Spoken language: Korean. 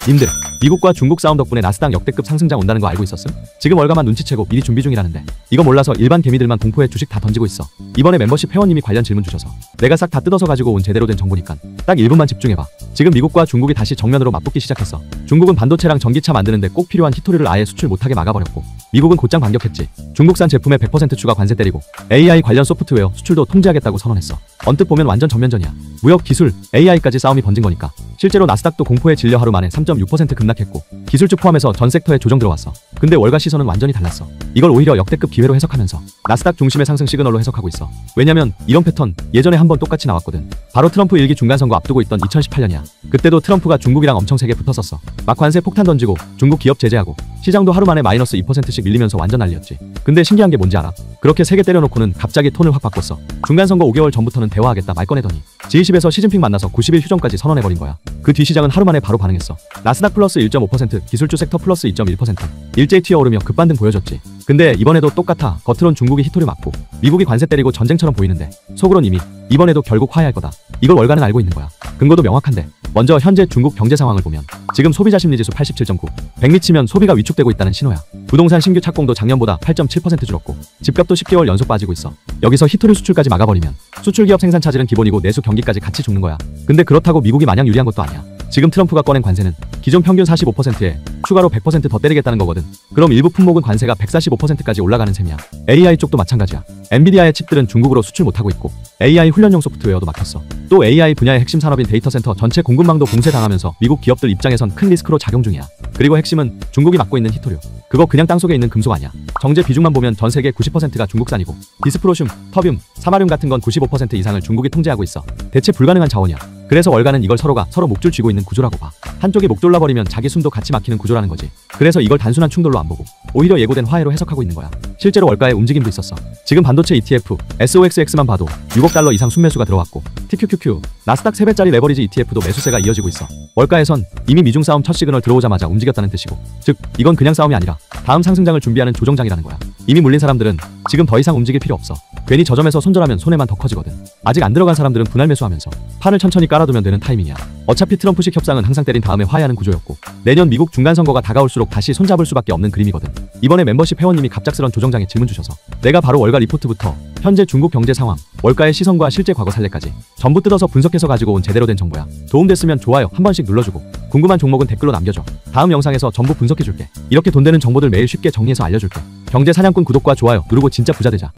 님들, 미국과 중국 싸움 덕분에 나스닥 역대급 상승장 온다는 거 알고 있었음? 지금 월가만 눈치채고 미리 준비 중이라는데 이거 몰라서 일반 개미들만 공포에 주식 다 던지고 있어. 이번에 멤버십 회원님이 관련 질문 주셔서 내가 싹 다 뜯어서 가지고 온 제대로 된 정보니까 딱 1분만 집중해봐. 지금 미국과 중국이 다시 정면으로 맞붙기 시작했어. 중국은 반도체랑 전기차 만드는데 꼭 필요한 히토리를 아예 수출 못하게 막아버렸고, 미국은 곧장 반격했지. 중국산 제품에 100% 추가 관세 때리고 AI 관련 소프트웨어 수출도 통제하겠다고 선언했어. 언뜻 보면 완전 전면전이야. 무역, 기술, AI까지 싸움이 번진 거니까. 실제로 나스닥도 공포에 질려 하루 만에 3.6% 급락했고 기술주 포함해서 전 섹터에 조정 들어왔어. 근데 월가 시선은 완전히 달랐어. 이걸 오히려 역대급 기회로 해석하면서 나스닥 중심의 상승 시그널로 해석하고 있어. 왜냐면 이런 패턴 예전에 한번 똑같이 나왔거든. 바로 트럼프 1기 중간선거 앞두고 있던 2018년이야. 그때도 트럼프가 중국이랑 엄청 세게 붙었었어. 막 관세 폭탄 던지고 중국 기업 제재하고 시장도 하루 만에 마이너스 2%씩 밀리면서 완전 난리였지. 근데 신기한 게 뭔지 알아? 그렇게 세게 때려놓고는 갑자기 톤을 확 바꿨어. 중간선거 5개월 전부터는 대화하겠다 말 꺼내더니 G20에서 시진핑 만나서 90일 휴전까지 선언해버린 거야. 그 뒤 시장은 하루 만에 바로 반응했어. 나스닥 플러스 1.5%, 기술주 섹터 플러스 2.1%. 일제히 튀어오르며 급반등 보여줬지. 근데 이번에도 똑같아. 겉으론 중국이 히토리 맞고 미국이 관세 때리고 전쟁처럼 보이는데 속으론 이미 이번에도 결국 화해할 거다. 이걸 월가는 알고 있는 거야. 근거도 명확한데 먼저 현재 중국 경제 상황을 보면 지금 소비자 심리지수 87.9, 100 미치면 소비가 위축되고 있다는 신호야. 부동산 신규 착공도 작년보다 8.7% 줄었고 집값도 10개월 연속 빠지고 있어. 여기서 히토리 수출까지 막아버리면 수출기업 생산 차질은 기본이고 내수 경기까지 같이 죽는 거야. 근데 그렇다고 미국이 마냥 유리한 것도 아니야. 지금 트럼프가 꺼낸 관세는 기존 평균 45%에 추가로 100% 더 때리겠다는 거거든. 그럼 일부 품목은 관세가 145%까지 올라가는 셈이야. AI 쪽도 마찬가지야. 엔비디아의 칩들은 중국으로 수출 못하고 있고 AI 훈련용 소프트웨어도 막혔어. 또 AI 분야의 핵심 산업인 데이터센터 전체 공급망도 봉쇄당하면서 미국 기업들 입장에선 큰 리스크로 작용 중이야. 그리고 핵심은 중국이 맡고 있는 히토류. 그거 그냥 땅속에 있는 금속 아니야. 정제 비중만 보면 전 세계 90%가 중국산이고 디스프로슘, 터뷴, 사마륨 같은 건 95% 이상을 중국이 통제하고 있어. 대체 불가능한 자원이야. 그래서 월가는 이걸 서로가 서로 목줄 쥐고 있는 구조라고 봐. 한쪽이 목 졸라버리면 자기 숨도 같이 막히는 구조라는 거지. 그래서 이걸 단순한 충돌로 안 보고 오히려 예고된 화해로 해석하고 있는 거야. 실제로 월가의 움직임도 있었어. 지금 반도체 ETF, SOXX만 봐도 6억 달러 이상 순매수가 들어왔고 TQQQ, 나스닥 3배짜리 레버리지 ETF도 매수세가 이어지고 있어. 월가에선 이미 미중 싸움 첫 시그널 들어오자마자 움직였다는 뜻이고, 즉 이건 그냥 싸움이 아니라 다음 상승장을 준비하는 조정장이라는 거야. 이미 물린 사람들은 지금 더 이상 움직일 필요 없어. 괜히 저점에서 손절하면 손해만 더 커지거든. 아직 안 들어간 사람들은 분할 매수하면서 판을 천천히 깔아두면 되는 타이밍이야. 어차피 트럼프식 협상은 항상 때린 다음에 화해하는 구조였고 내년 미국 중간선거가 다가올수록 다시 손잡을 수밖에 없는 그림이거든. 이번에 멤버십 회원님이 갑작스런 조정장에 질문 주셔서 내가 바로 월가 리포트부터 현재 중국 경제 상황, 월가의 시선과 실제 과거 사례까지 전부 뜯어서 분석해서 가지고 온 제대로 된 정보야. 도움됐으면 좋아요 한 번씩 눌러주고 궁금한 종목은 댓글로 남겨줘. 다음 영상에서 전부 분석해줄게. 이렇게 돈 되는 정보들 매일 쉽게 정리해서 알려줄게. 경제 사냥꾼 구독과 좋아요 누르고 진짜 부자 되자.